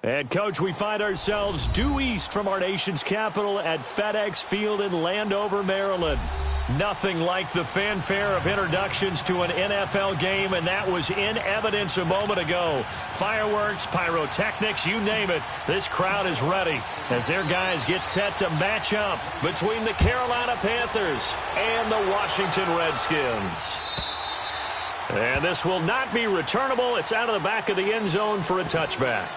And, Coach, we find ourselves due east from our nation's capital at FedEx Field in Landover, Maryland. Nothing like the fanfare of introductions to an NFL game, and that was in evidence a moment ago. Fireworks, pyrotechnics, you name it. This crowd is ready as their guys get set to match up between the Carolina Panthers and the Washington Redskins. And this will not be returnable. It's out of the back of the end zone for a touchback.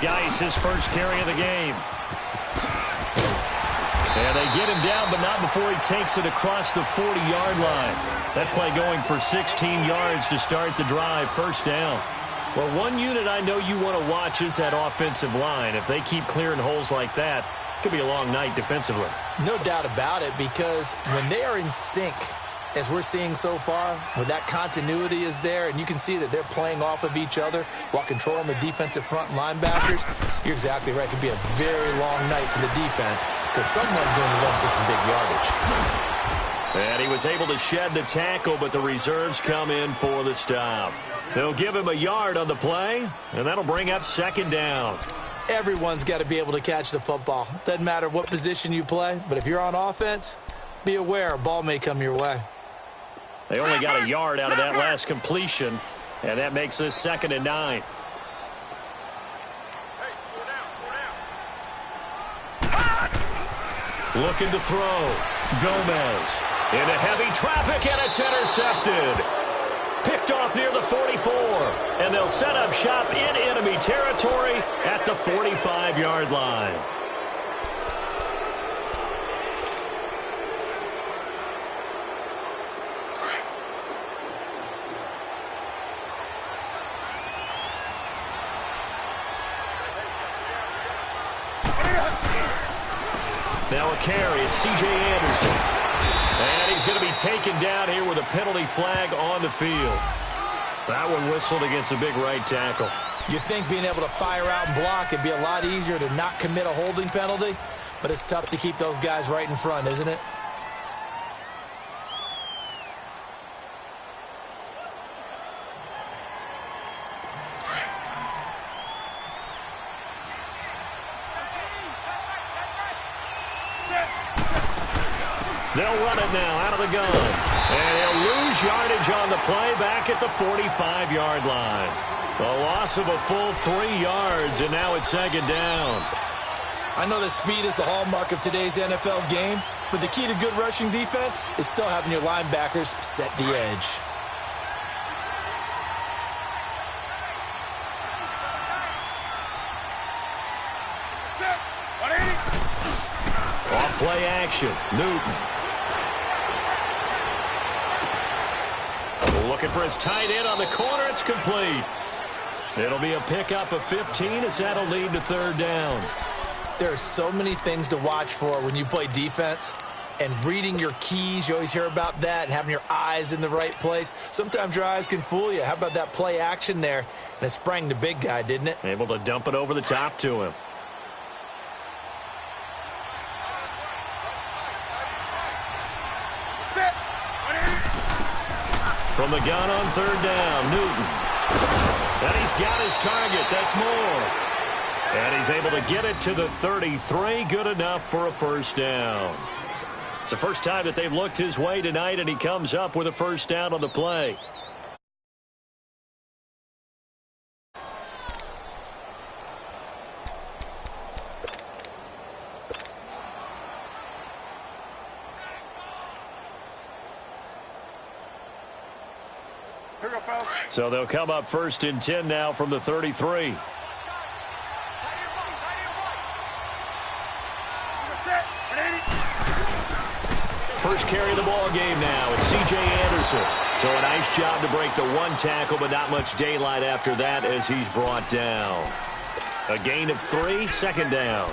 Geis, his first carry of the game. And they get him down, but not before he takes it across the 40-yard line. That play going for 16 yards to start the drive, first down. Well, one unit I know you want to watch is that offensive line. If they keep clearing holes like that, it could be a long night defensively. No doubt about it, because when they are in sync, as we're seeing so far, when that continuity is there and you can see that they're playing off of each other while controlling the defensive front linebackers, you're exactly right. It could be a very long night for the defense because someone's going to run for some big yardage. And he was able to shed the tackle, but the reserves come in for the stop. They'll give him a yard on the play, and that'll bring up second down. Everyone's got to be able to catch the football. Doesn't matter what position you play, but if you're on offense, be aware a ball may come your way. They only got a yard out of that last completion, and that makes this 2nd and 9. Looking to throw. Gomez into heavy traffic, and it's intercepted. Picked off near the 44, and they'll set up shop in enemy territory at the 45-yard line. Now a carry, it's C.J. Anderson. And he's going to be taken down here with a penalty flag on the field. That one whistled against a big right tackle. You'd think being able to fire out and block would be a lot easier to not commit a holding penalty, but it's tough to keep those guys right in front, isn't it? They'll run it now out of the gun. And he'll lose yardage on the play back at the 45-yard line. A loss of a full 3 yards, and now it's 2nd down. I know that speed is the hallmark of today's NFL game, but the key to good rushing defense is still having your linebackers set the edge. Off play action, Newton. Looking for his tight end on the corner. It's complete. It'll be a pickup of 15 as that'll lead to 3rd down. There are so many things to watch for when you play defense. And reading your keys, you always hear about that, and having your eyes in the right place. Sometimes your eyes can fool you. How about that play action there? And it sprang the big guy, didn't it? Able to dump it over the top to him. From the gun on 3rd down, Newton. And he's got his target. That's more. And he's able to get it to the 33. Good enough for a 1st down. It's the first time that they've looked his way tonight, and he comes up with a 1st down on the play. So they'll come up 1st and 10 now from the 33. First carry of the ball game now. It's C.J. Anderson. So a nice job to break the 1 tackle, but not much daylight after that as he's brought down. A gain of 3, 2nd down.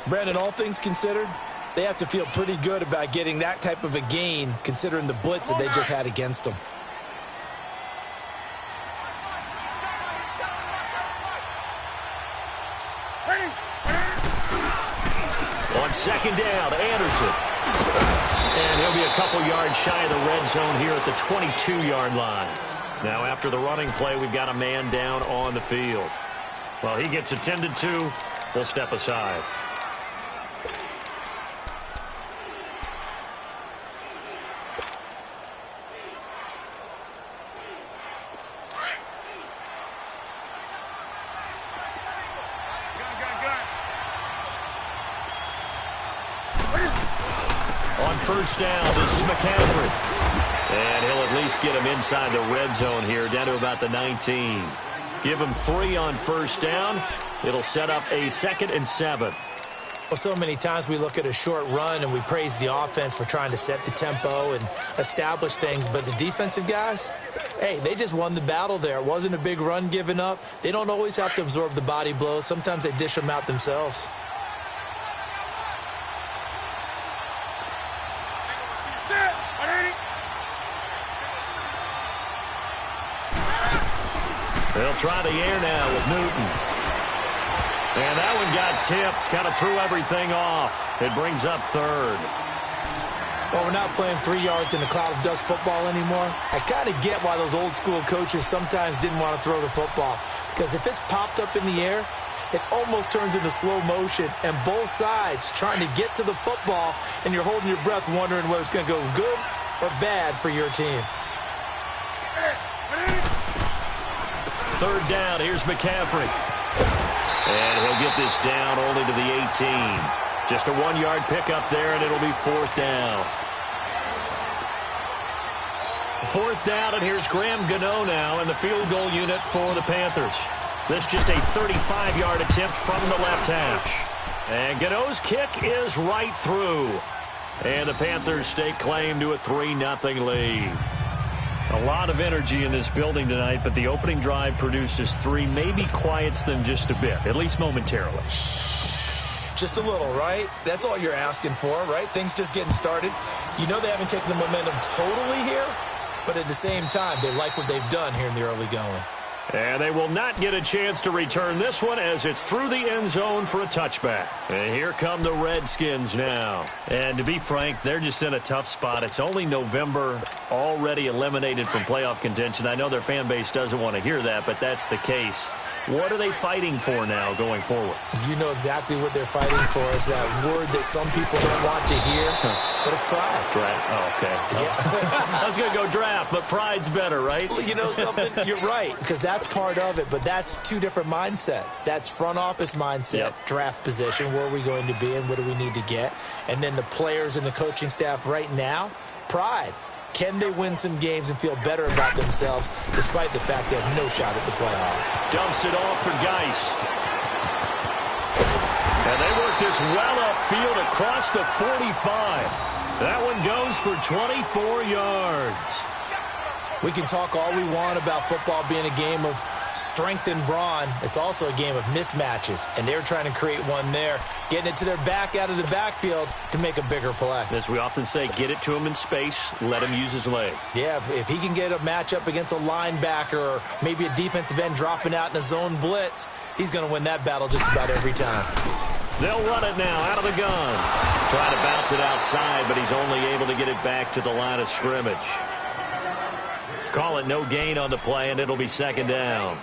Brandon, all things considered, they have to feel pretty good about getting that type of a gain considering the blitz that they just had against them. On second down, Anderson. And he'll be a couple yards shy of the red zone here at the 22-yard line. Now after the running play, we've got a man down on the field. Well, he gets attended to. We'll step aside. On first down, this is McCaffrey. And he'll at least get him inside the red zone here, down to about the 19. Give him 3 on first down. It'll set up a 2nd and 7. Well, so many times we look at a short run and we praise the offense for trying to set the tempo and establish things. But the defensive guys, hey, they just won the battle there. It wasn't a big run given up. They don't always have to absorb the body blows. Sometimes they dish them out themselves. They'll try the air now with Newton. And that one got tipped. Kind of threw everything off. It brings up 3rd. Well, we're not playing 3 yards in a cloud of dust football anymore. I kind of get why those old school coaches sometimes didn't want to throw the football. Because if it's popped up in the air, it almost turns into slow motion. And both sides trying to get to the football, and you're holding your breath wondering whether it's going to go good or bad for your team. 3rd down, here's McCaffrey. And he'll get this down only to the 18. Just a 1-yard pickup there, and it'll be 4th down. 4th down, and here's Graham Gano now in the field goal unit for the Panthers. This just a 35-yard attempt from the left hash. And Gano's kick is right through. And the Panthers stake claim to a 3-0 lead. A lot of energy in this building tonight, but the opening drive produces 3, maybe quiets them just a bit, at least momentarily. Just a little, right? That's all you're asking for, right? Things just getting started. You know they haven't taken the momentum totally here, but at the same time, they like what they've done here in the early going. And they will not get a chance to return this one as it's through the end zone for a touchback. And here come the Redskins now. And to be frank, they're just in a tough spot. It's only November, already eliminated from playoff contention. I know their fan base doesn't want to hear that, but that's the case. What are they fighting for now going forward? You know exactly what they're fighting for. Is that word that some people don't want to hear, but it's pride. Draft. Oh, okay. Yeah. I was going to go draft, but pride's better, right? Well, you know something? You're right, because that's part of it, but that's 2 different mindsets. That's front office mindset, draft position, where are we going to be and what do we need to get? And then the players and the coaching staff right now, pride. Can they win some games and feel better about themselves despite the fact they have no shot at the playoffs? Dumps it off for Geis. And they work this well upfield across the 45. That one goes for 24 yards. We can talk all we want about football being a game of strength and brawn. It's also a game of mismatches, and they're trying to create one there, getting it to their back out of the backfield to make a bigger play. As we often say, get it to him in space, let him use his leg. Yeah, if he can get a matchup against a linebacker or maybe a defensive end dropping out in a zone blitz, he's going to win that battle just about every time. They'll run it now out of the gun. Trying to bounce it outside, but he's only able to get it back to the line of scrimmage. Call it no gain on the play, and it'll be 2nd down.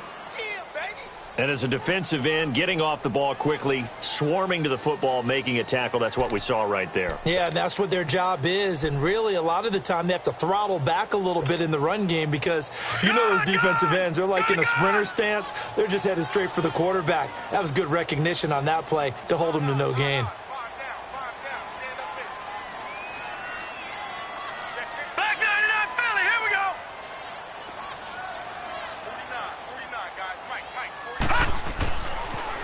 And as a defensive end, getting off the ball quickly, swarming to the football, making a tackle, that's what we saw right there. Yeah, that's what their job is, and really a lot of the time they have to throttle back a little bit in the run game because you know those defensive ends, they're like in a sprinter stance. They're just headed straight for the quarterback. That was good recognition on that play to hold them to no gain.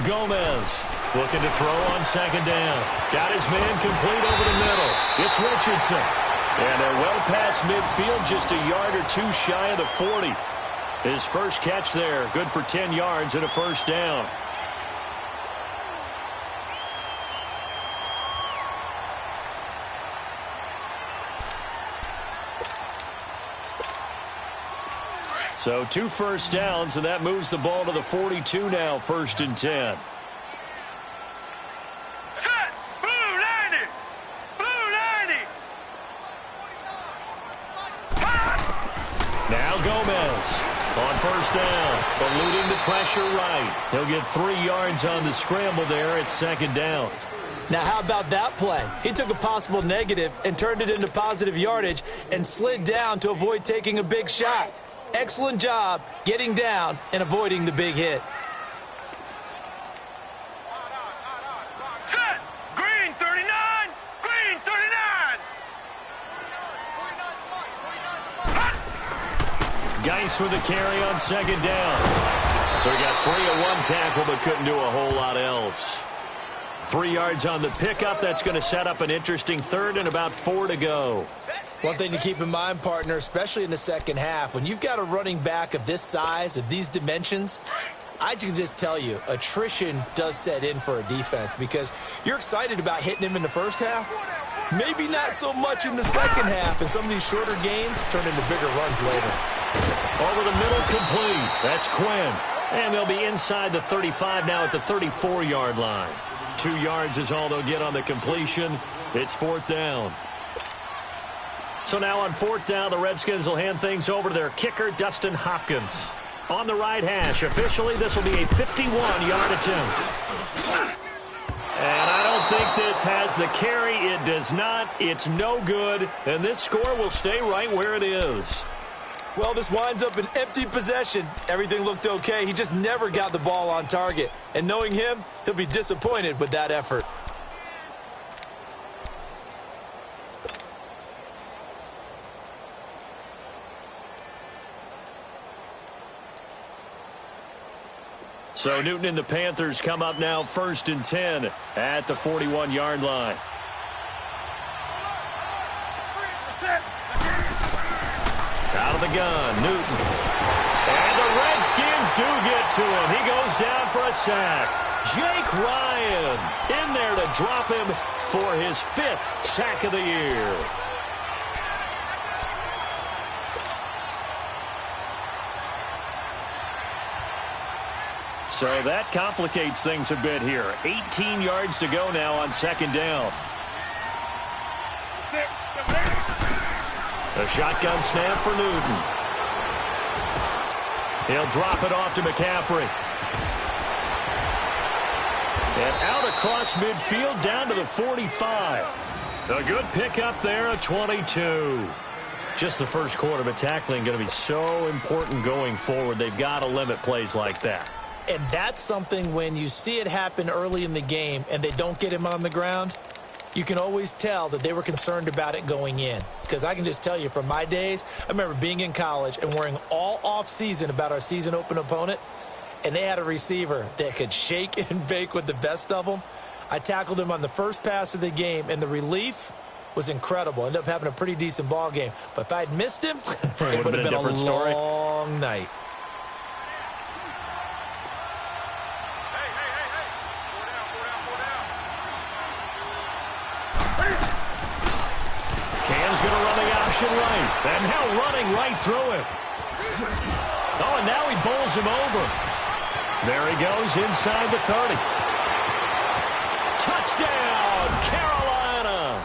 Gomez looking to throw on 2nd down. Got his man complete over the middle. It's Richardson. And they're well past midfield, just a yard or 2 shy of the 40. His first catch there, good for 10 yards and a 1st down. So 2 first downs, and that moves the ball to the 42 now, 1st and 10. Set! Blue 90! Blue 90! Now Gomez on 1st down, eluding the pressure right. He'll get 3 yards on the scramble there at 2nd down. Now, how about that play? He took a possible negative and turned it into positive yardage and slid down to avoid taking a big shot. Excellent job getting down and avoiding the big hit. Set! Green 39! Green 39! Geis with the carry on 2nd down. So he got free of 1 tackle but couldn't do a whole lot else. 3 yards on the pickup. That's going to set up an interesting 3rd and about 4 to go. One thing to keep in mind, partner, especially in the second half, when you've got a running back of this size, of these dimensions, I can just tell you, attrition does set in for a defense because you're excited about hitting him in the first half. Maybe not so much in the second half, and some of these shorter gains turn into bigger runs later. Over the middle, complete. That's Quinn. And they'll be inside the 35 now at the 34-yard line. 2 yards is all they'll get on the completion. It's 4th down. So now on 4th down, the Redskins will hand things over to their kicker, Dustin Hopkins. On the right hash, officially, this will be a 51-yard attempt. And I don't think this has the carry. It does not. It's no good. And this score will stay right where it is. Well, this winds up an empty possession. Everything looked okay. He just never got the ball on target. And knowing him, he'll be disappointed with that effort. So Newton and the Panthers come up now 1st and 10 at the 41-yard line. Out of the gun, Newton. And the Redskins do get to him. He goes down for a sack. Jake Ryan in there to drop him for his 5th sack of the year. So that complicates things a bit here. 18 yards to go now on 2nd down. A shotgun snap for Newton. He'll drop it off to McCaffrey. And out across midfield down to the 45. A good pickup there at 22. Just the first quarter, but tackling going to be so important going forward. They've got to limit plays like that. And that's something when you see it happen early in the game and they don't get him on the ground, you can always tell that they were concerned about it going in. Because I can just tell you from my days, I remember being in college and worrying all off-season about our season open opponent, and they had a receiver that could shake and bake with the best of them. I tackled him on the first pass of the game, and the relief was incredible. Ended up having a pretty decent ball game. But if I'd missed him, it would have been a different story. Long night. Cam's going to run the option right. And now running right through him. Oh, and now he bowls him over. There he goes inside the 30. Touchdown, Carolina.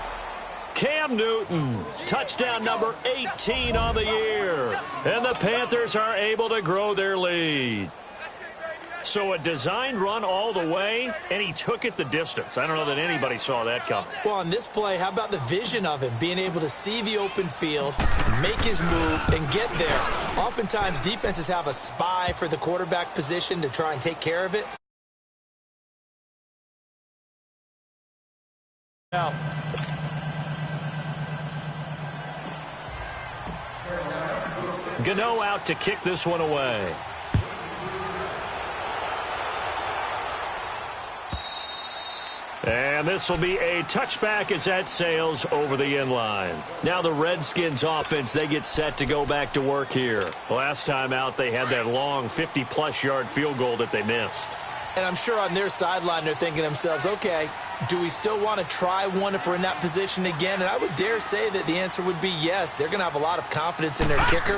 Cam Newton, touchdown number 18 on the year. And the Panthers are able to grow their lead. So a designed run all the way, and he took it the distance. I don't know that anybody saw that coming. Well, on this play, how about the vision of him, being able to see the open field, make his move, and get there. Oftentimes, defenses have a spy for the quarterback position to try and take care of it. Now, Gano out to kick this one away. And this will be a touchback as that sails over the inline. Now the Redskins offense, they get set to go back to work here. Last time out, they had that long 50-plus yard field goal that they missed. and I'm sure on their sideline they're thinking to themselves, okay, do we still want to try one if we're in that position again? And I would dare say that the answer would be yes. They're going to have a lot of confidence in their kicker.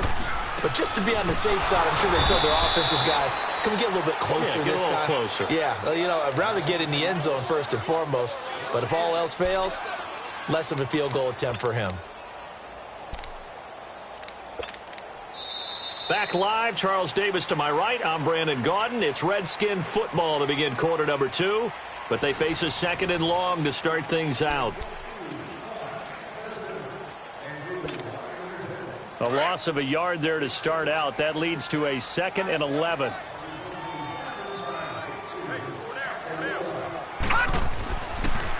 But just to be on the safe side, I'm sure they told their offensive guys, can we get a little bit closer this time? a little closer. Yeah, you know, I'd rather get in the end zone first and foremost. But if all else fails, less of a field goal attempt for him. Back live, Charles Davis to my right. I'm Brandon Gaudin. It's Redskin football to begin quarter number 2. But they face a 2nd and long to start things out. A loss of a yard there to start out. That leads to a 2nd and 11.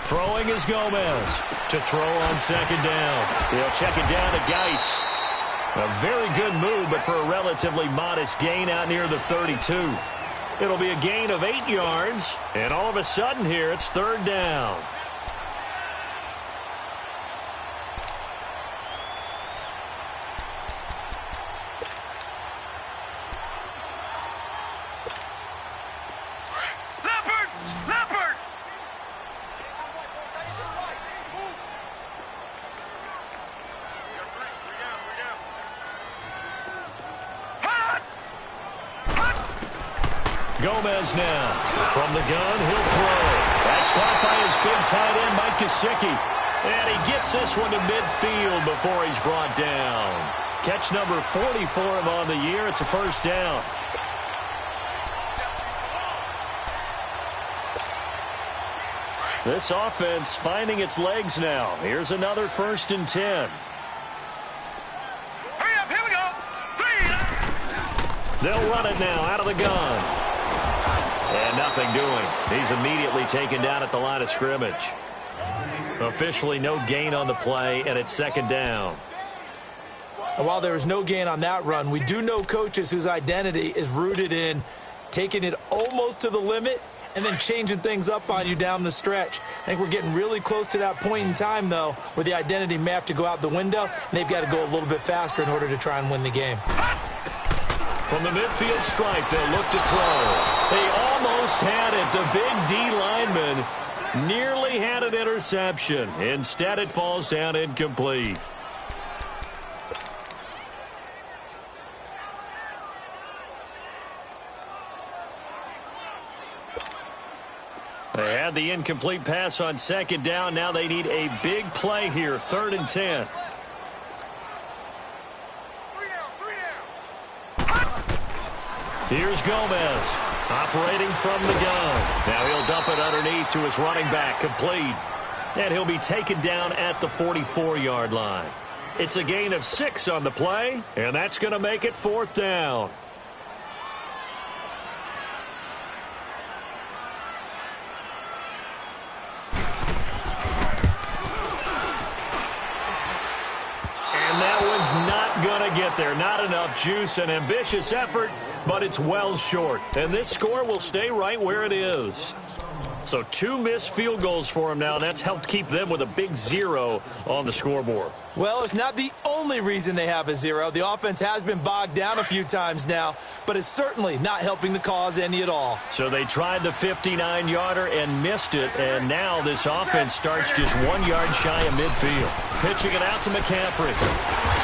Throwing is Gomez to throw on 2nd down. He'll check it down to Geis. A very good move, but for a relatively modest gain out near the 32. It'll be a gain of 8 yards, and all of a sudden here, it's 3rd down. Gomez now. From the gun, he'll throw. That's caught by his big tight end, Mike Gesicki. And he gets this one to midfield before he's brought down. Catch number 40 for him on the year. It's a 1st down. This offense finding its legs now. Here's another 1st and 10. Hurry up, here we go. 3. They'll run it now out of the gun. And nothing doing. He's immediately taken down at the line of scrimmage. Officially no gain on the play, and it's 2nd down. And while there was no gain on that run, we do know coaches whose identity is rooted in taking it almost to the limit and then changing things up on you down the stretch. I think we're getting really close to that point in time, though, where the identity may have to go out the window, and they've got to go a little bit faster in order to try and win the game. From the midfield stripe, they'll look to throw. They almost had it. The big D lineman nearly had an interception. Instead, it falls down incomplete. They had the incomplete pass on 2nd down. Now they need a big play here, 3rd and 10. Here's Gomez, operating from the gun. Now he'll dump it underneath to his running back, complete. And he'll be taken down at the 44-yard line. It's a gain of 6 on the play, and that's going to make it 4th down. And that one's not going to get there. Not enough juice. An ambitious effort, but it's well short. And this score will stay right where it is. So 2 missed field goals for him now. That's helped keep them with a big 0 on the scoreboard. Well, it's not the only reason they have a 0. The offense has been bogged down a few times now, but it's certainly not helping the cause any at all. So they tried the 59-yarder and missed it, and now this offense starts just 1 yard shy of midfield. Pitching it out to McCaffrey.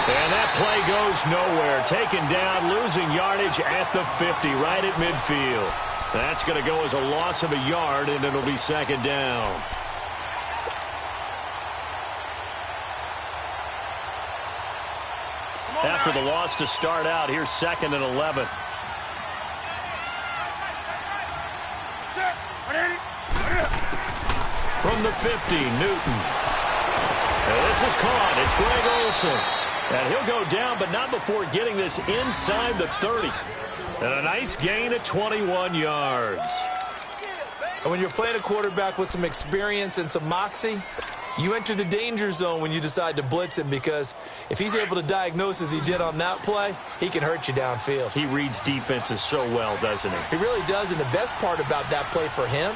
And that play goes nowhere. Taken down, losing yardage at the 50, right at midfield. That's going to go as a loss of a yard, and it'll be 2nd down. After the loss to start out, here's 2nd and 11. From the 50, Newton. And this is caught. It's Greg Olsen. And he'll go down, but not before getting this inside the 30. And a nice gain of 21 yards. And when you're playing a quarterback with some experience and some moxie, you enter the danger zone when you decide to blitz him, because if he's able to diagnose as he did on that play, he can hurt you downfield. He reads defenses so well, doesn't he? He really does, and the best part about that play for him,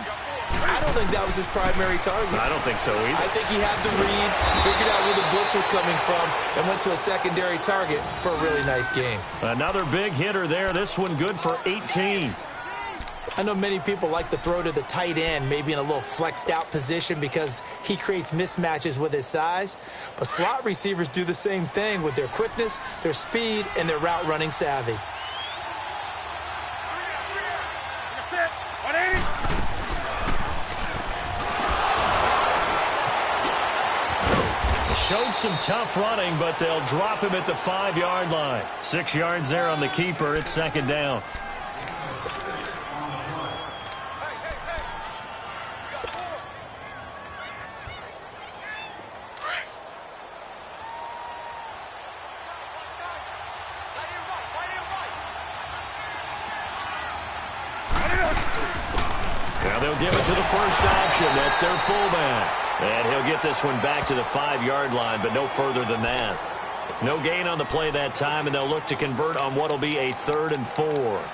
I don't think that was his primary target. I don't think so either. I think he had the read, figured out where the blitz was coming from, and went to a secondary target for a really nice gain. Another big hitter there. This one good for 18. I know many people like to throw to the tight end, maybe in a little flexed out position because he creates mismatches with his size. But slot receivers do the same thing with their quickness, their speed, and their route running savvy. Showed some tough running, but they'll drop him at the 5-yard line. 6 yards there on the keeper. It's second down. Now they'll give it to the first option. That's their fullback. And he'll get this one back to the 5-yard line, but no further than that. No gain on the play that time, and they'll look to convert on what will be a 3rd and 4.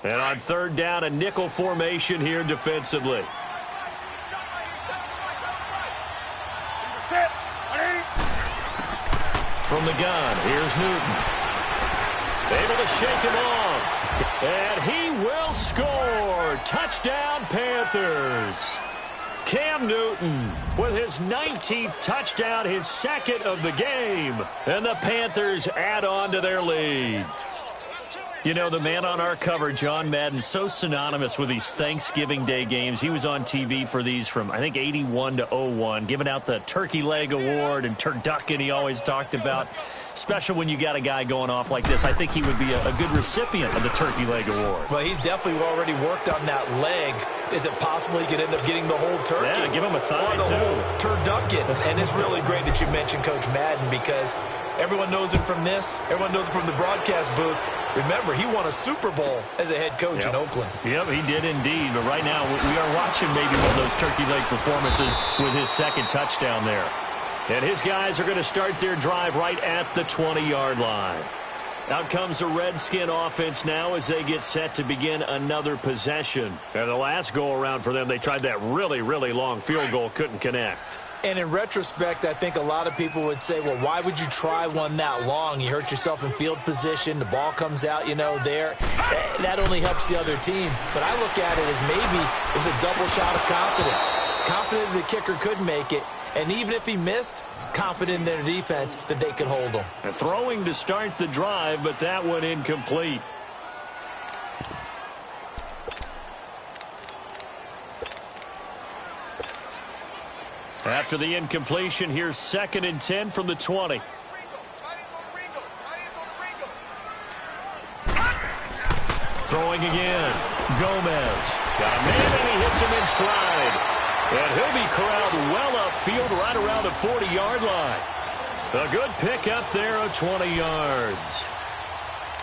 And on 3rd down, a nickel formation here defensively. From the gun, here's Newton. Able to shake him off. And he will score. Touchdown, Panthers. Cam Newton with his 19th touchdown, his 2nd of the game. And the Panthers add on to their lead. You know, the man on our cover, John Madden, so synonymous with these Thanksgiving Day games. He was on TV for these from, I think, 81 to 01, giving out the Turkey Leg Award and turducken he always talked about. Special when you got a guy going off like this. I think he would be a good recipient of the Turkey Leg Award. Well, he's definitely already worked on that leg. Is it possible he could end up getting the whole turkey? Yeah, give him a thigh, or the too. whole turducken. And it's really great that you mentioned Coach Madden because everyone knows him from this. Everyone knows him from the broadcast booth. Remember, he won a Super Bowl as a head coach in Oakland. Yep, he did indeed. But right now, we are watching maybe one of those turkey leg performances with his 2nd touchdown there. And his guys are going to start their drive right at the 20-yard line. Out comes the Redskin offense now as they get set to begin another possession. And the last go-around for them, they tried that really, really long field goal, couldn't connect. And in retrospect, I think a lot of people would say, well, why would you try one that long? You hurt yourself in field position. The ball comes out, you know, there. That only helps the other team. But I look at it as maybe it was a double shot of confidence. Confident the kicker could make it. And even if he missed, confident in their defense that they could hold him. And throwing to start the drive, but that one incomplete. After the incompletion, here's 2nd and 10 from the 20. Throwing again. Gomez. Got a man and he hits him in stride. And he'll be corralled well upfield right around the 40-yard line. A good pickup there of 20 yards.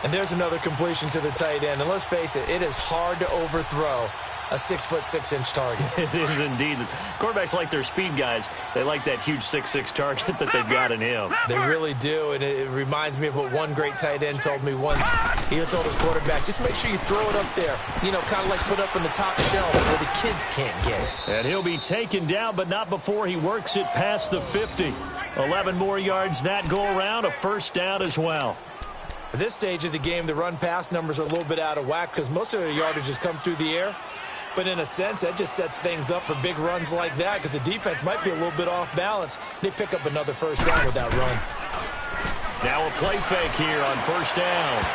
And there's another completion to the tight end. And let's face it, it is hard to overthrow a 6'6" target. It is indeed. Quarterbacks like their speed guys. They like that huge 6'6" target that they've got in him. They really do, and it reminds me of what one great tight end told me once. He told his quarterback, just make sure you throw it up there. You know, kind of like put up on the top shelf where the kids can't get it. And he'll be taken down, but not before he works it past the 50. 11 more yards that go around, a 1st down as well. At this stage of the game, the run-pass numbers are a little bit out of whack because most of the yardage has come through the air. But in a sense, that just sets things up for big runs like that because the defense might be a little bit off balance. They pick up another 1st down with that run. Now a play fake here on 1st down.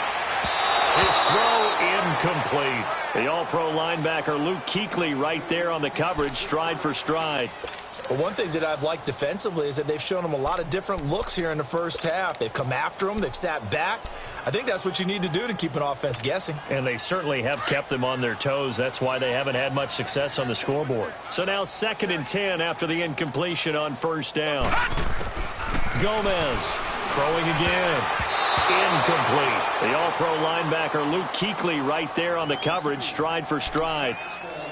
His throw incomplete. The all-pro linebacker Luke Kuechly right there on the coverage, stride for stride. Well, one thing that I've liked defensively is that they've shown him a lot of different looks here in the 1st half. They've come after him. They've sat back. I think that's what you need to do to keep an offense guessing. And they certainly have kept them on their toes. That's why they haven't had much success on the scoreboard. So now 2nd and 10 after the incompletion on 1st down. Gomez throwing again. Incomplete. The all-pro linebacker Luke Kuechly right there on the coverage, stride for stride.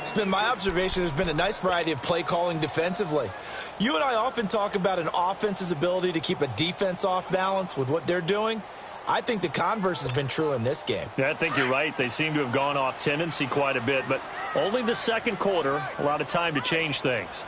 It's been my observation there's been a nice variety of play calling defensively. You and I often talk about an offense's ability to keep a defense off balance with what they're doing. I think the converse has been true in this game. Yeah, I think you're right. They seem to have gone off tendency quite a bit, but only the second quarter, a lot of time to change things.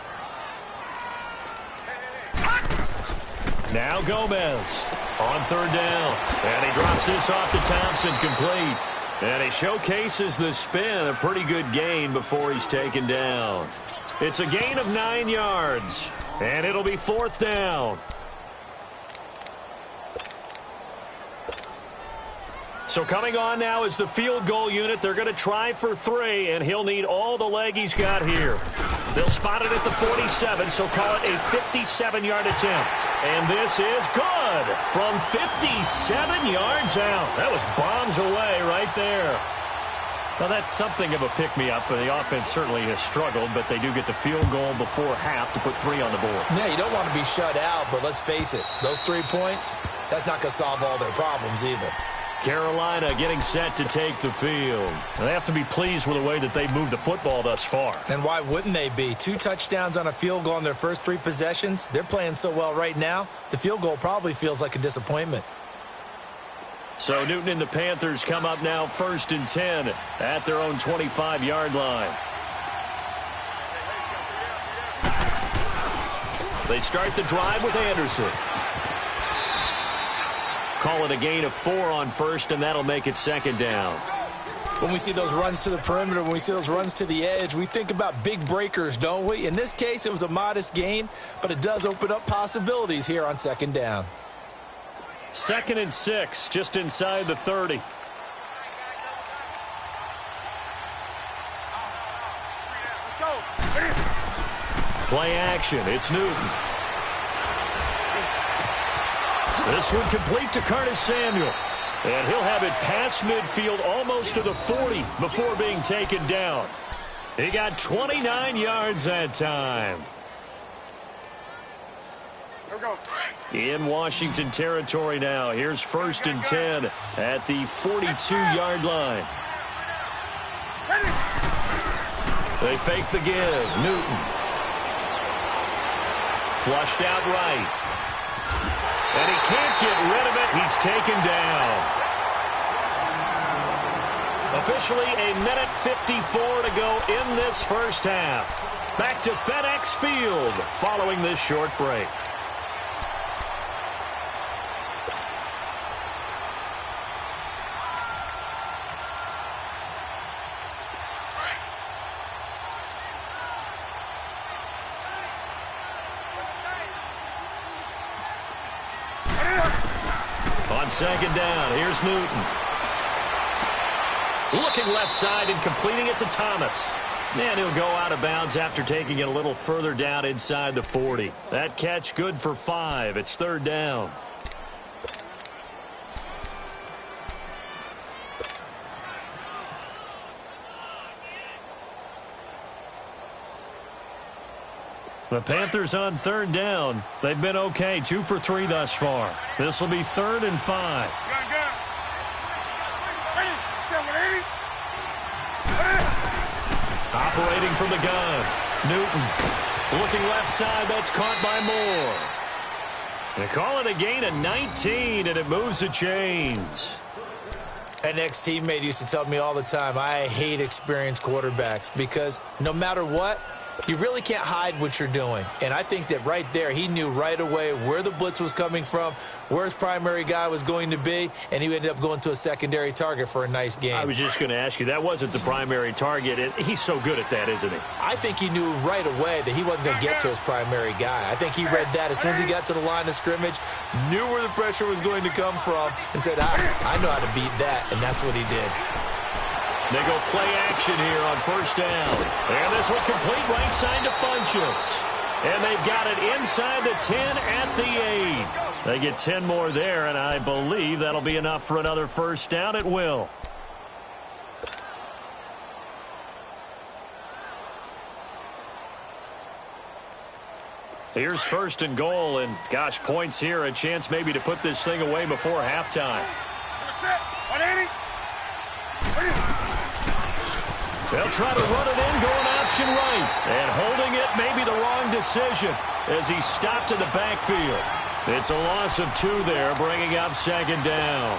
Now Gomez on third down. And he drops this off to Thompson, complete. And he showcases the spin, a pretty good gain before he's taken down. It's a gain of 9 yards, and it'll be fourth down. So coming on now is the field goal unit. They're going to try for 3, and he'll need all the leg he's got here. They'll spot it at the 47, so call it a 57-yard attempt. And this is good from 57 yards out. That was bombs away right there. Well, that's something of a pick-me-up. The offense certainly has struggled, but they do get the field goal before half to put 3 on the board. Yeah, you don't want to be shut out, but let's face it, those 3 points, that's not going to solve all their problems either. Carolina getting set to take the field. They have to be pleased with the way that they've moved the football thus far. And why wouldn't they be? 2 touchdowns on a field goal in their first 3 possessions. They're playing so well right now, the field goal probably feels like a disappointment. So Newton and the Panthers come up now 1st and 10 at their own 25-yard line. They start the drive with Anderson. Call it a gain of 4 on first, and that'll make it 2nd down. When we see those runs to the perimeter, when we see those runs to the edge, we think about big breakers, don't we? In this case, it was a modest gain, but it does open up possibilities here on 2nd down. 2nd and 6, just inside the 30. Play action, it's Newton. This one complete to Curtis Samuel. And he'll have it past midfield almost to the 40 before being taken down. He got 29 yards that time. In Washington territory now. Here's 1st and 10 at the 42-yard line. They fake the give. Newton. Flushed out right. And he can't get rid of it. He's taken down. Officially a minute 54 to go in this first half. Back to FedEx Field following this short break. On 2nd down, here's Newton. Looking left side and completing it to Thomas. And he'll go out of bounds after taking it a little further down inside the 40. That catch good for 5. It's 3rd down. The Panthers on 3rd down. They've been okay, 2 for 3 thus far. This will be 3rd and 5. Operating from the gun. Newton looking left side. That's caught by Moore. They call it a gain of 19, and it moves the chains. An ex-teammate used to tell me all the time, I hate experienced quarterbacks because no matter what, you really can't hide what you're doing. And I think that right there, he knew right away where the blitz was coming from, where his primary guy was going to be, and he ended up going to a secondary target for a nice game. I was just going to ask you, that wasn't the primary target. He's so good at that, isn't he? I think he knew right away that he wasn't going to get to his primary guy. I think he read that as soon as he got to the line of scrimmage, knew where the pressure was going to come from, and said, I know how to beat that, and that's what he did. They go play action here on 1st down. And this one complete right side to Funchess. And they've got it inside the 10 at the 8. They get 10 more there, and I believe that'll be enough for another 1st down. It will. Here's 1st and goal, and gosh, points here, a chance maybe to put this thing away before halftime. They'll try to run it in, going option right. And holding it may be the wrong decision as he stopped in the backfield. It's a loss of 2 there, bringing up second down.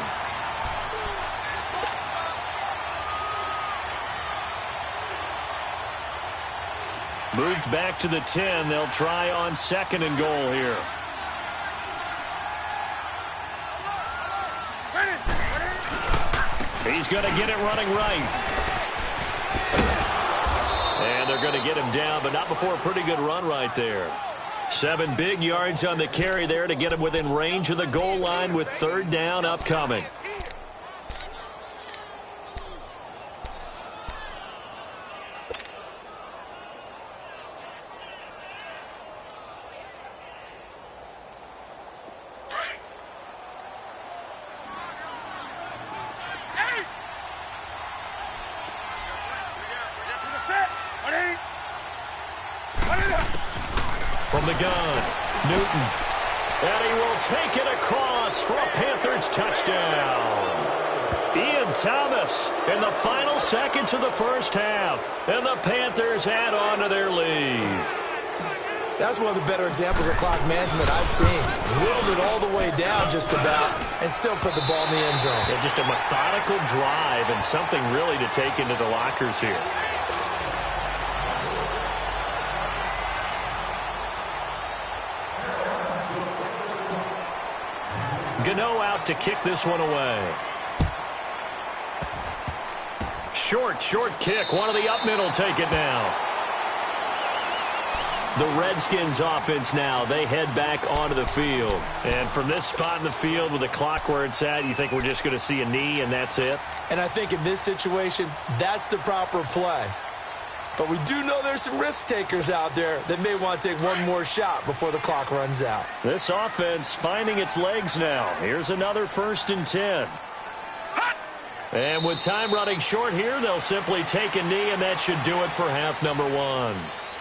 Moved back to the 10. They'll try on second and goal here. He's going to get it running right. And they're going to get him down, but not before a pretty good run right there. 7 big yards on the carry there to get him within range of the goal line with third down upcoming. From the gun, Newton. And he will take it across for a Panthers touchdown. Ian Thomas in the final seconds of the first half. And the Panthers add on to their lead. That's one of the better examples of clock management I've seen. Whittled it all the way down just about and still put the ball in the end zone. Yeah, just a methodical drive and something really to take into the lockers here. Gano out to kick this one away. Short kick. One of the up middle take it now. The Redskins offense now, they head back onto the field. And from this spot in the field with the clock where it's at, you think we're just going to see a knee and that's it? And I think in this situation, that's the proper play. But we do know there's some risk takers out there that may want to take one more shot before the clock runs out. This offense finding its legs now. Here's another 1st and 10. And with time running short here, they'll simply take a knee, and that should do it for half number 1.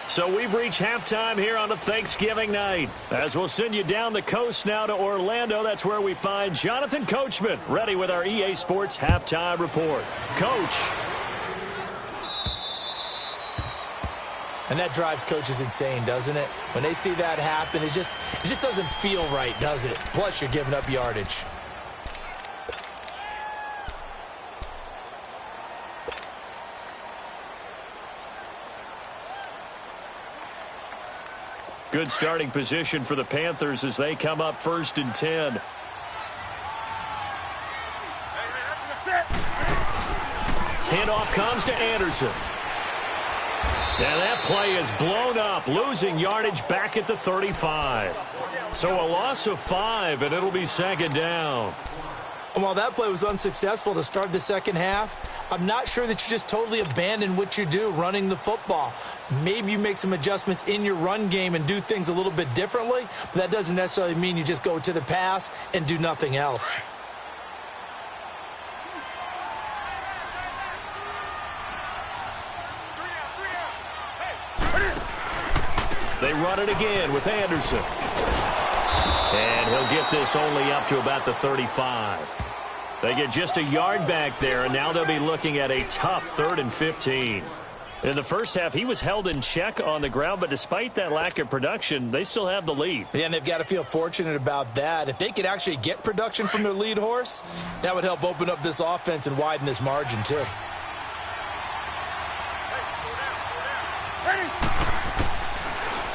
So we've reached halftime here on a Thanksgiving night. As we'll send you down the coast now to Orlando, that's where we find Jonathan Coachman ready with our EA Sports Halftime Report. Coach. And that drives coaches insane, doesn't it? When they see that happen, it just doesn't feel right, does it? Plus, you're giving up yardage. Good starting position for the Panthers as they come up 1st and 10. Handoff comes to Anderson. And that play is blown up, losing yardage back at the 35. So a loss of 5, and it'll be second down. And while that play was unsuccessful to start the second half, I'm not sure that you just totally abandon what you do running the football. Maybe you make some adjustments in your run game and do things a little bit differently, but that doesn't necessarily mean you just go to the pass and do nothing else. They run it again with Anderson. And he'll get this only up to about the 35. They get just a yard back there, and now they'll be looking at a tough 3rd and 15. In the first half, he was held in check on the ground, but despite that lack of production, they still have the lead. Yeah, and they've got to feel fortunate about that. If they could actually get production from their lead horse, that would help open up this offense and widen this margin, too.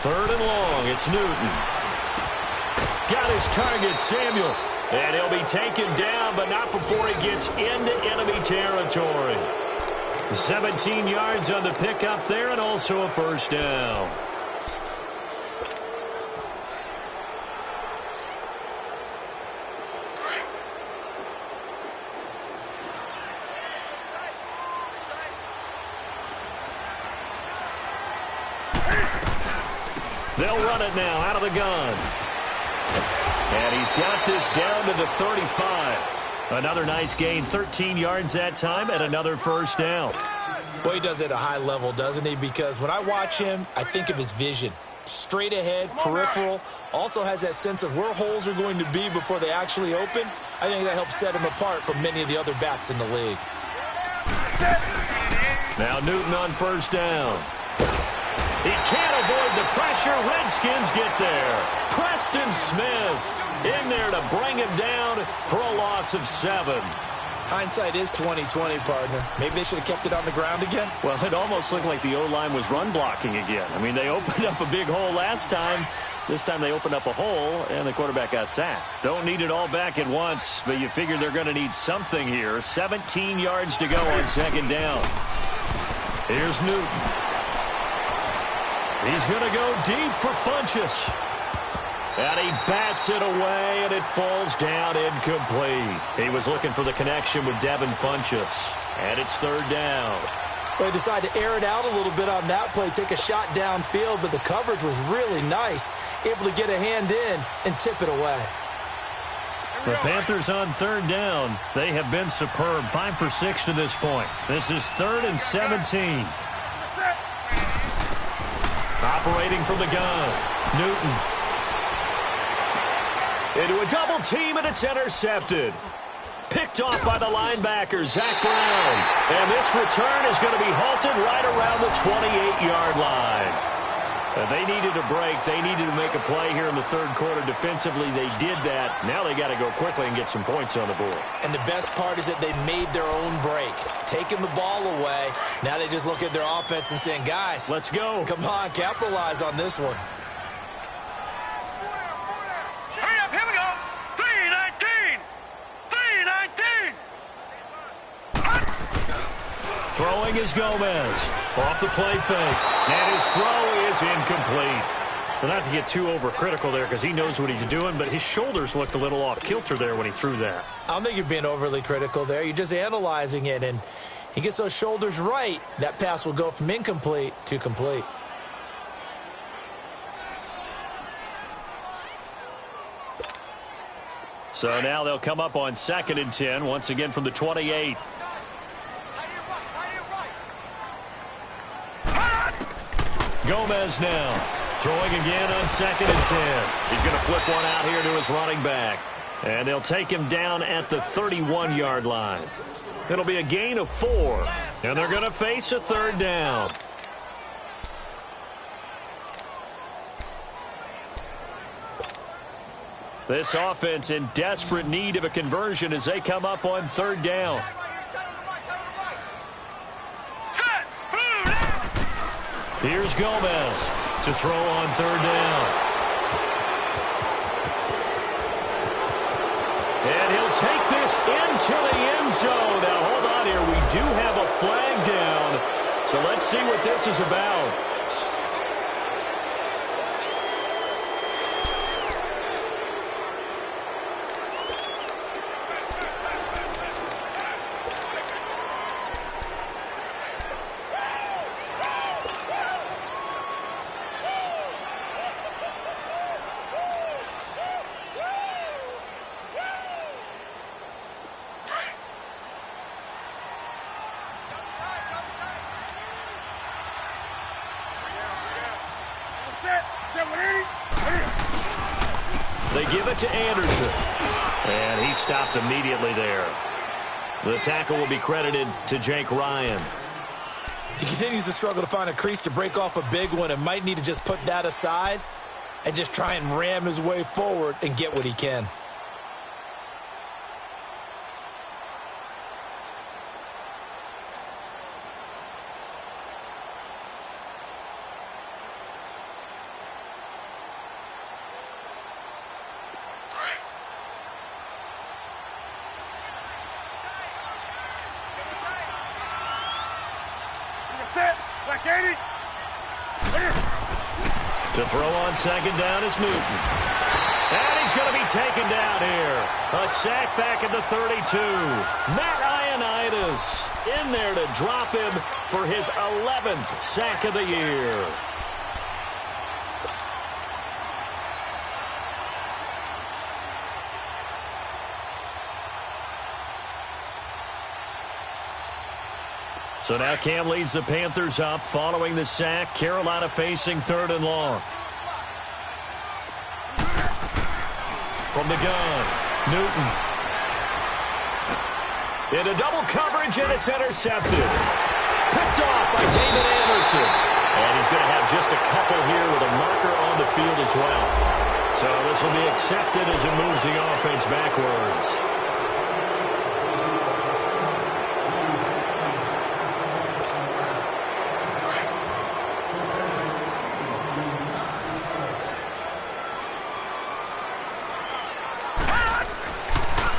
Third and long, it's Newton. Got his target, Samuel. And he'll be taken down, but not before he gets into enemy territory. 17 yards on the pickup there, and also a first down. They'll run it now out of the gun. And he's got this down to the 35. Another nice gain, 13 yards that time, and another first down. Boy, he does it at a high level, doesn't he? Because when I watch him, I think of his vision. Straight ahead, peripheral, also has that sense of where holes are going to be before they actually open. I think that helps set him apart from many of the other backs in the league. Now Newton on first down. He can't avoid the pressure. Redskins get there. Preston Smith in there to bring him down for a loss of 7. Hindsight is 20/20, partner. Maybe they should have kept it on the ground again. Well, it almost looked like the O-line was run blocking again. I mean, they opened up a big hole last time. This time they opened up a hole, and the quarterback got sacked. Don't need it all back at once, but you figure they're going to need something here. 17 yards to go on second down. Here's Newton. He's going to go deep for Funchess. And he bats it away, and it falls down incomplete. He was looking for the connection with Devin Funchess. And it's third down. They decided to air it out a little bit on that play, take a shot downfield, but the coverage was really nice, able to get a hand in and tip it away. The Panthers on third down. They have been superb, 5 for 6 to this point. This is 3rd and 17. Operating from the gun, Newton. Into a double team, and it's intercepted. Picked off by the linebacker, Zach Brown. And this return is going to be halted right around the 28-yard line. They needed a break. They needed to make a play here in the third quarter. Defensively, they did that. Now they got to go quickly and get some points on the board. And the best part is that they made their own break, taking the ball away. Now they just look at their offense and saying, guys, let's go. Come on, capitalize on this one. Hurry up, here we go. 3-19. 3-19. Throwing is Gomez. Off the play fake. And his throw is incomplete. Well, not to get too overcritical there because he knows what he's doing, but his shoulders looked a little off kilter there when he threw that. I don't think you're being overly critical there. You're just analyzing it, and he gets those shoulders right. That pass will go from incomplete to complete. So now they'll come up on 2nd and 10, once again from the 28. Gomez now throwing again on 2nd and 10. He's going to flip one out here to his running back. And they'll take him down at the 31-yard line. It'll be a gain of 4. And they're going to face a third down. This offense in desperate need of a conversion as they come up on third down. Here's Gomez to throw on third down. And he'll take this into the end zone. Now, hold on here. We do have a flag down. So let's see what this is about. They give it to Anderson. And he stopped immediately there. The tackle will be credited to Jake Ryan. He continues to struggle to find a crease to break off a big one and might need to just put that aside and just try and ram his way forward and get what he can. To throw on second down is Newton. And he's going to be taken down here. A sack back at the 32. Matt Ioannidis in there to drop him for his 11th sack of the year. So now Cam leads the Panthers up following the sack. Carolina facing third and long. From the gun, Newton. Into double coverage, and it's intercepted. Picked off by David Anderson. And he's going to have just a couple here with a marker on the field as well. So this will be accepted as it moves the offense backwards.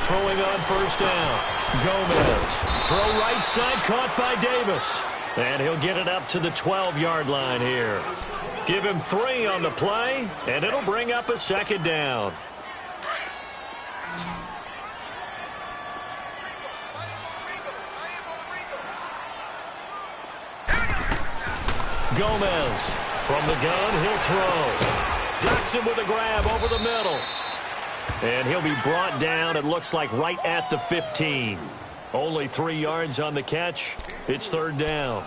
Throwing on first down. Gomez. Throw right side, caught by Davis. And he'll get it up to the 12-yard line here. Give him 3 on the play, and it'll bring up a second down. Gomez from the gun, he'll throw. Ducks him with a grab over the middle. And he'll be brought down, it looks like, right at the 15. Only 3 yards on the catch. It's third down.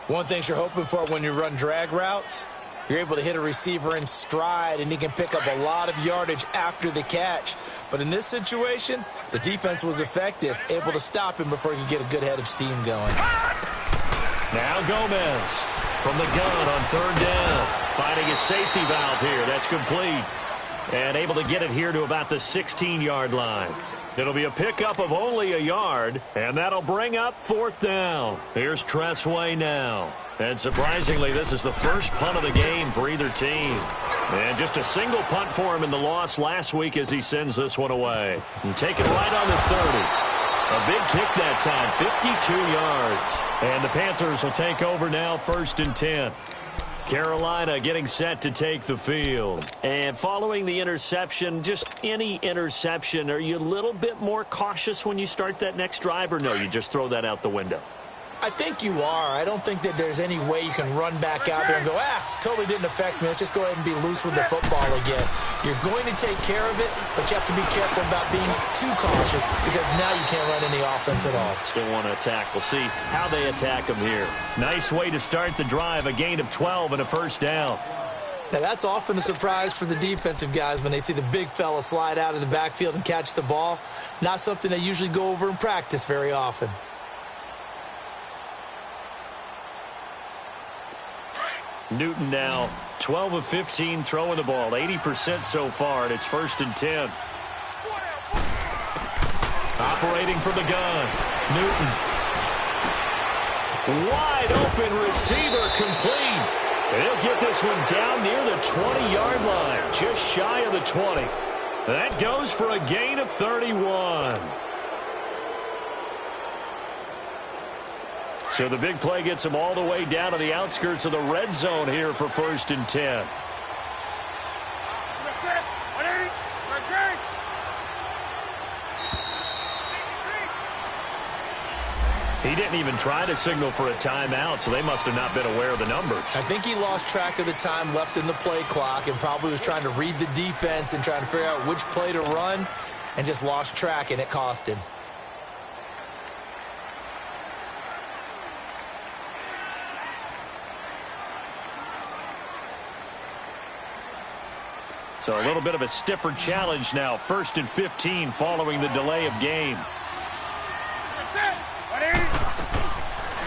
One thing you're hoping for when you run drag routes, you're able to hit a receiver in stride, and he can pick up a lot of yardage after the catch. But in this situation, the defense was effective, able to stop him before he could get a good head of steam going. Now Gomez from the gun on third down. Finding a safety valve here. That's complete. And able to get it here to about the 16-yard line. It'll be a pickup of only a yard, and that'll bring up fourth down. Here's Tressway now. And surprisingly, this is the first punt of the game for either team. And just a single punt for him in the loss last week as he sends this one away. And take it right on the 30. A big kick that time, 52 yards. And the Panthers will take over now, 1st and 10. Carolina getting set to take the field. And following the interception, just any interception, are you a little bit more cautious when you start that next drive, or no, you just throw that out the window? I think you are. I don't think that there's any way you can run back out there and go, totally didn't affect me. Let's just go ahead and be loose with the football again. You're going to take care of it, but you have to be careful about being too cautious because now you can't run any offense at all. Still want to attack. We'll see how they attack them here. Nice way to start the drive, a gain of 12 and a first down. Now, that's often a surprise for the defensive guys when they see the big fella slide out of the backfield and catch the ball. Not something they usually go over in practice very often. Newton now 12 of 15 throwing the ball, 80% so far, and it's 1st and 10. Operating from the gun, Newton. Wide open receiver, complete. And he'll get this one down near the 20-yard line, just shy of the 20. That goes for a gain of 31. So the big play gets him all the way down to the outskirts of the red zone here for 1st and 10. He didn't even try to signal for a timeout, so they must have not been aware of the numbers. I think he lost track of the time left in the play clock and probably was trying to read the defense and trying to figure out which play to run and just lost track, and it cost him. So a little bit of a stiffer challenge now. 1st and 15 following the delay of game.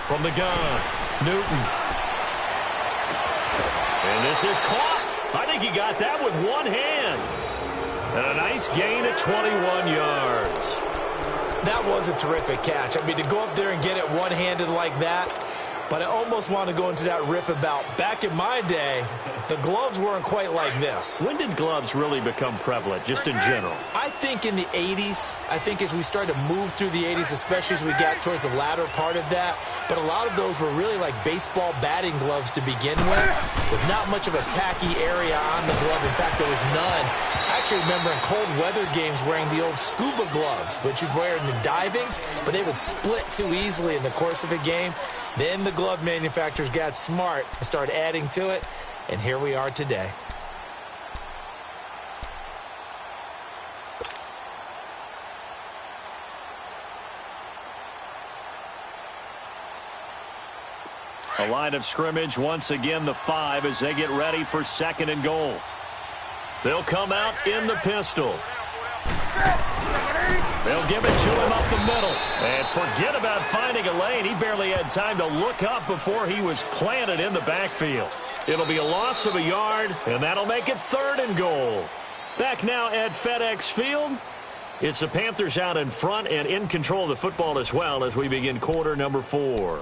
From the gun, Newton. And this is caught. I think he got that with one hand. And a nice gain of 21 yards. That was a terrific catch. I mean, to go up there and get it one-handed like that, but I almost want to go into that riff about back in my day, the gloves weren't quite like this. When did gloves really become prevalent, just in general? I think in the 80s. I think as we started to move through the 80s, especially as we got towards the latter part of that. But a lot of those were really like baseball batting gloves to begin with not much of a tacky area on the glove. In fact, there was none. I actually remember in cold weather games wearing the old scuba gloves, which you'd wear in the diving, but they would split too easily in the course of a game. Then the glove manufacturers got smart and started adding to it, and here we are today. A line of scrimmage, once again the 5 as they get ready for 2nd and goal. They'll come out in the pistol. They'll give it to him up the middle. And forget about finding a lane. He barely had time to look up before he was planted in the backfield. It'll be a loss of a yard, and that'll make it 3rd and goal. Back now at FedEx Field. It's the Panthers out in front and in control of the football as well as we begin quarter number 4.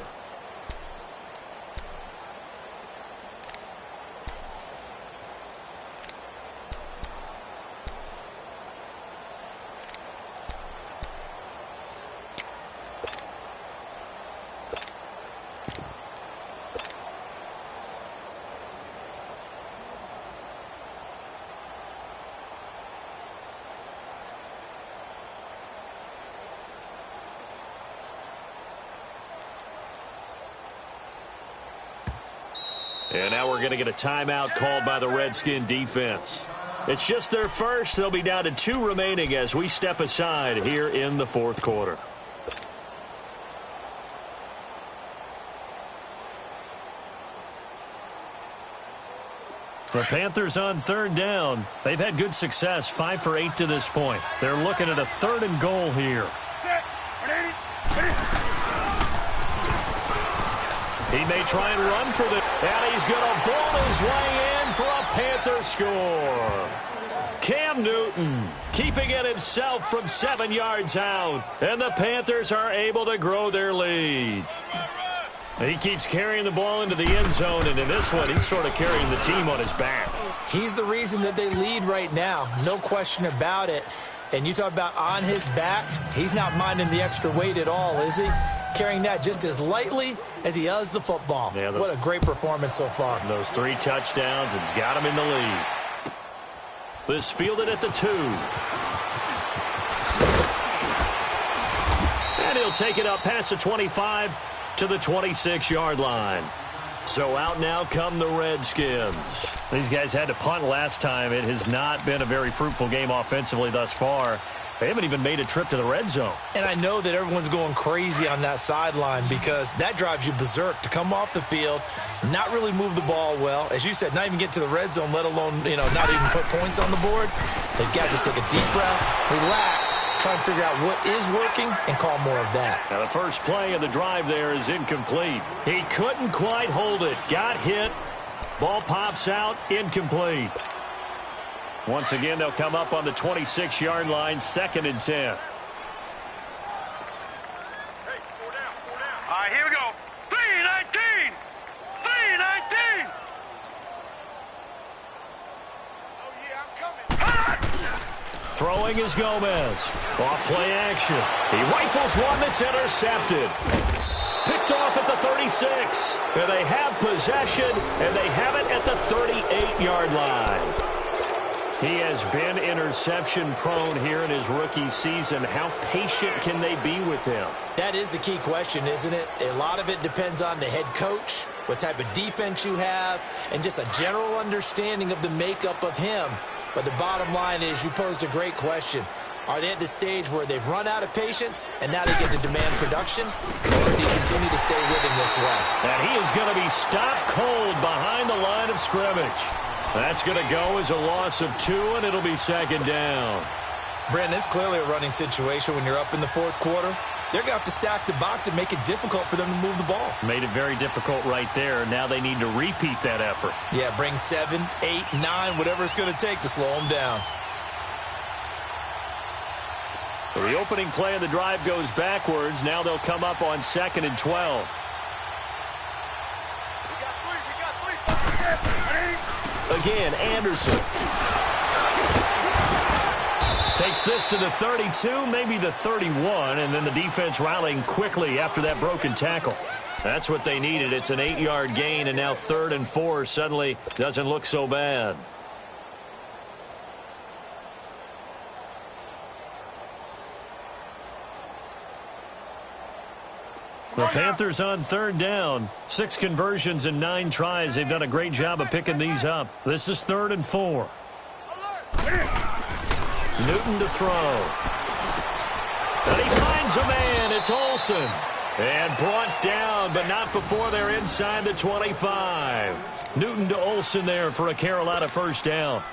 And now we're going to get a timeout called by the Redskin defense. It's just their first. They'll be down to 2 remaining as we step aside here in the 4th quarter. The Panthers on 3rd down. They've had good success, 5 for 8 to this point. They're looking at a 3rd and goal here. He may try and run for the... And he's going to ball his way in for a Panther score. Cam Newton keeping it himself from 7 yards out. And the Panthers are able to grow their lead. He keeps carrying the ball into the end zone, and in this one, he's sort of carrying the team on his back. He's the reason that they lead right now. No question about it. And you talk about on his back, he's not minding the extra weight at all, is he? Carrying that just as lightly as he does the football. Yeah, what a great performance so far. Those 3 touchdowns, it's got him in the lead. This fielded at the 2. And he'll take it up past the 25 to the 26-yard line. So out now come the Redskins. These guys had to punt last time. It has not been a very fruitful game offensively thus far. They haven't even made a trip to the red zone. And I know that everyone's going crazy on that sideline because that drives you berserk to come off the field, not really move the ball well. As you said, not even get to the red zone, let alone, not even put points on the board. They've got to just take a deep breath, relax, try and figure out what is working and call more of that. Now the first play of the drive there is incomplete. He couldn't quite hold it. Got hit. Ball pops out. Incomplete. Once again, they'll come up on the 26-yard line, 2nd and 10. Hey, 4 down, 4 down. All right, here we go. 3-19. 3-19. Oh, yeah, I'm coming. Throwing is Gomez. Off play action. He rifles one that's intercepted. Picked off at the 36. And they have possession, and they have it at the 38-yard line. He has been interception-prone here in his rookie season. How patient can they be with him? That is the key question, isn't it? A lot of it depends on the head coach, what type of defense you have, and just a general understanding of the makeup of him. But the bottom line is you posed a great question. Are they at the stage where they've run out of patience and now they get to demand production? Or do you continue to stay with him this way? And he is going to be stopped cold behind the line of scrimmage. That's going to go as a loss of 2, and it'll be 2nd down. Brandon, it's clearly a running situation when you're up in the 4th quarter. They're going to have to stack the box and make it difficult for them to move the ball. Made it very difficult right there. Now they need to repeat that effort. Yeah, bring 7, 8, 9, whatever it's going to take to slow them down. So the opening play of the drive goes backwards. Now they'll come up on 2nd and 12. Again, Anderson. Takes this to the 32, maybe the 31, and then the defense rallying quickly after that broken tackle. That's what they needed. It's an 8-yard gain, and now 3rd and 4 suddenly doesn't look so bad. The Panthers on 3rd down. 6 conversions and 9 tries. They've done a great job of picking these up. This is 3rd and 4. Newton to throw. And he finds a man. It's Olsen. And brought down, but not before they're inside the 25. Newton to Olsen there for a Carolina first down.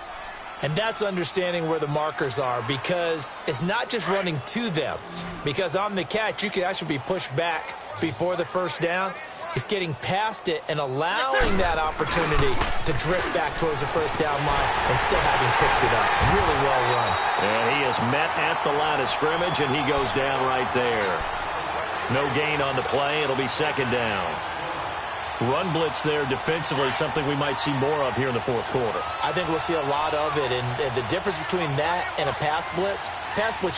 And that's understanding where the markers are because it's not just running to them. Because on the catch, you could actually be pushed back before the first down. is getting past it and allowing that opportunity to drift back towards the first down line and still having picked it up. Really well run. And he is met at the line of scrimmage, and he goes down right there. No gain on the play. It'll be second down. Run blitz there defensively, something we might see more of here in the fourth quarter. I think we'll see a lot of it, and the difference between that and a pass blitz,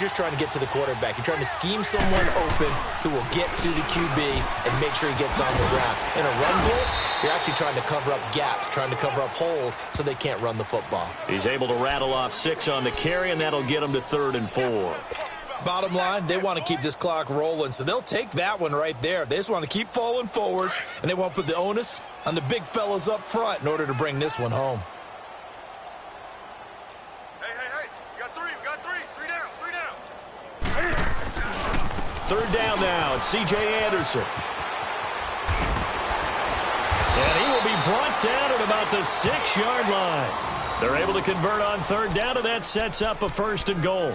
you're trying to get to the quarterback. You're trying to scheme someone open who will get to the QB and make sure he gets on the ground. In a run blitz, you're actually trying to cover up gaps, trying to cover up holes so they can't run the football. He's able to rattle off 6 on the carry, and that'll get him to 3rd and 4. Bottom line, they want to keep this clock rolling, so they'll take that one right there. They just want to keep falling forward, and they want to put the onus on the big fellas up front in order to bring this one home. Hey. We got three. Three down. 3rd down now. It's C.J. Anderson. And he will be brought down at about the 6-yard line. They're able to convert on 3rd down, and that sets up a 1st and goal.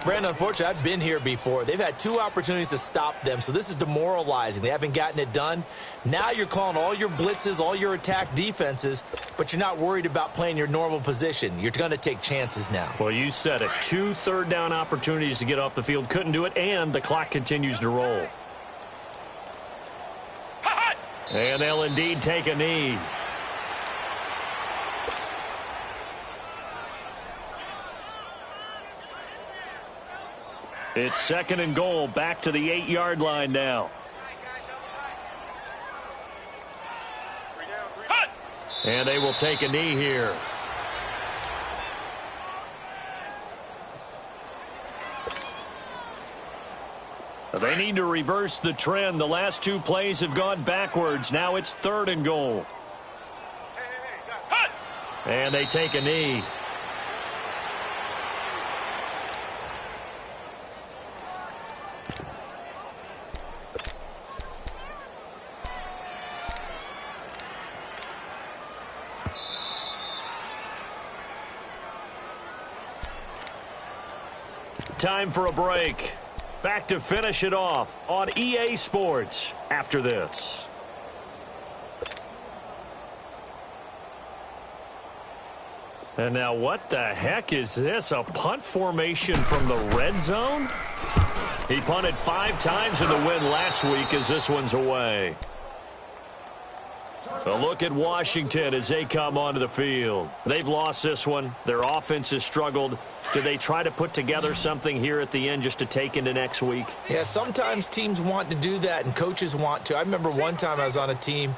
Brandon, unfortunately, I've been here before. They've had 2 opportunities to stop them, so this is demoralizing. They haven't gotten it done. Now you're calling all your blitzes, all your attack defenses, but you're not worried about playing your normal position. You're going to take chances now. Well, you said it. 2 3rd down opportunities to get off the field. Couldn't do it, and the clock continues to roll. And they'll indeed take a knee. It's 2nd and goal, back to the 8-yard line now. And they will take a knee here. They need to reverse the trend. The last 2 plays have gone backwards. Now it's 3rd and goal. And they take a knee. Time for a break. Back to finish it off on EA Sports after this. And now what the heck is this? A punt formation from the red zone? He punted 5 times in the win last week as this one's away. A look at Washington as they come onto the field. They've lost this one. Their offense has struggled. Do they try to put together something here at the end just to take into next week? Yeah, sometimes teams want to do that and coaches want to. I remember one time I was on a team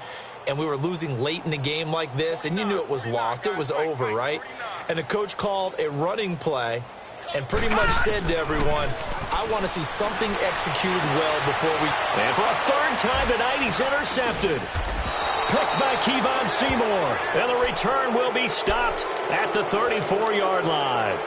and we were losing late in the game like this, and you knew it was lost. It was over, right? And the coach called a running play and pretty much said to everyone, I want to see something executed well before we... And for a 3rd time tonight, he's intercepted. Picked by Kevon Seymour. And the return will be stopped at the 34-yard line.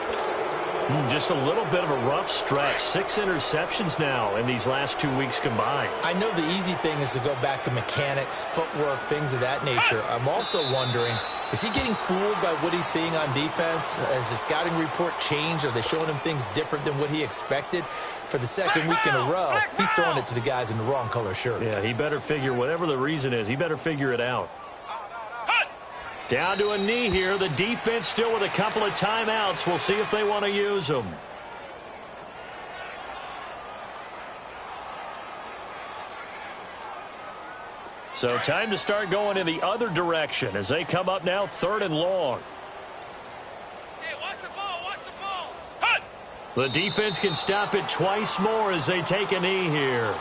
Just a little bit of a rough stretch. 6 interceptions now in these last 2 weeks combined. I know the easy thing is to go back to mechanics, footwork, things of that nature. I'm also wondering, is he getting fooled by what he's seeing on defense? Has the scouting report changed? Are they showing him things different than what he expected? For the 2nd week in a row, he's throwing it to the guys in the wrong color shirts. Yeah, he better figure, whatever the reason is, he better figure it out. Down to a knee here. The defense still with a couple of timeouts. We'll see if they want to use them. So time to start going in the other direction as they come up now 3rd and long. Hey, watch the ball. The defense can stop it twice more as they take a knee here.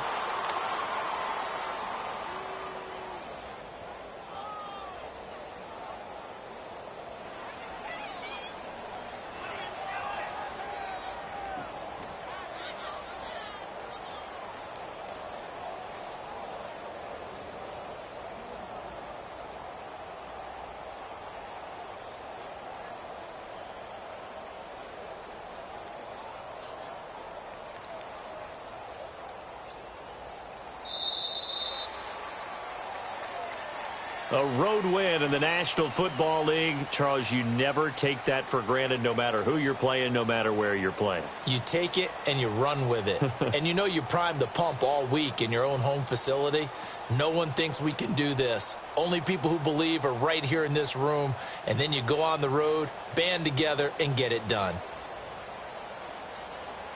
A road win in the National Football League. Charles, you never take that for granted no matter who you're playing, no matter where you're playing. You take it and you run with it. And you know you primed the pump all week in your own home facility. No one thinks we can do this. Only people who believe are right here in this room. And then you go on the road, band together, and get it done.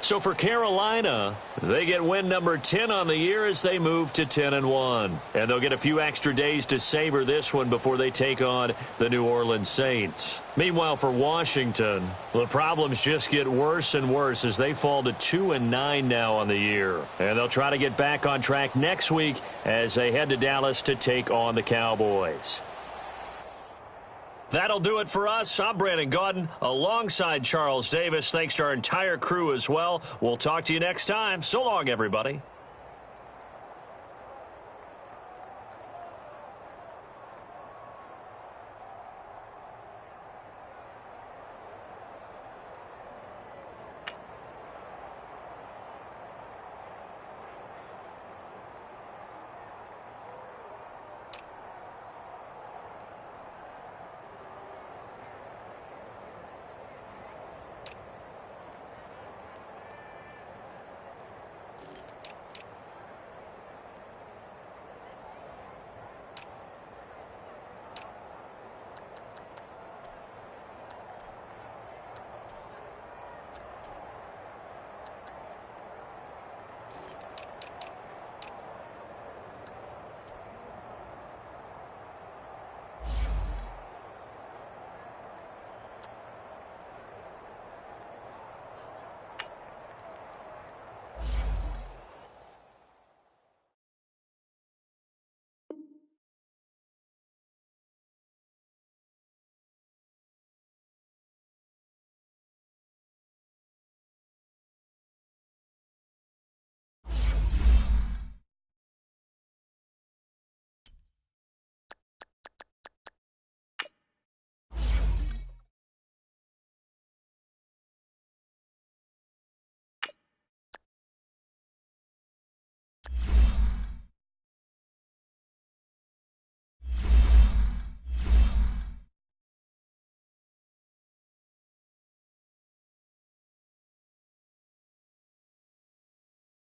So for Carolina, they get win number 10 on the year as they move to 10-1. And they'll get a few extra days to savor this one before they take on the New Orleans Saints. Meanwhile, for Washington, the problems just get worse and worse as they fall to 2-9 now on the year. And they'll try to get back on track next week as they head to Dallas to take on the Cowboys. That'll do it for us. I'm Brandon Gaudin alongside Charles Davis. Thanks to our entire crew as well. We'll talk to you next time. So long, everybody.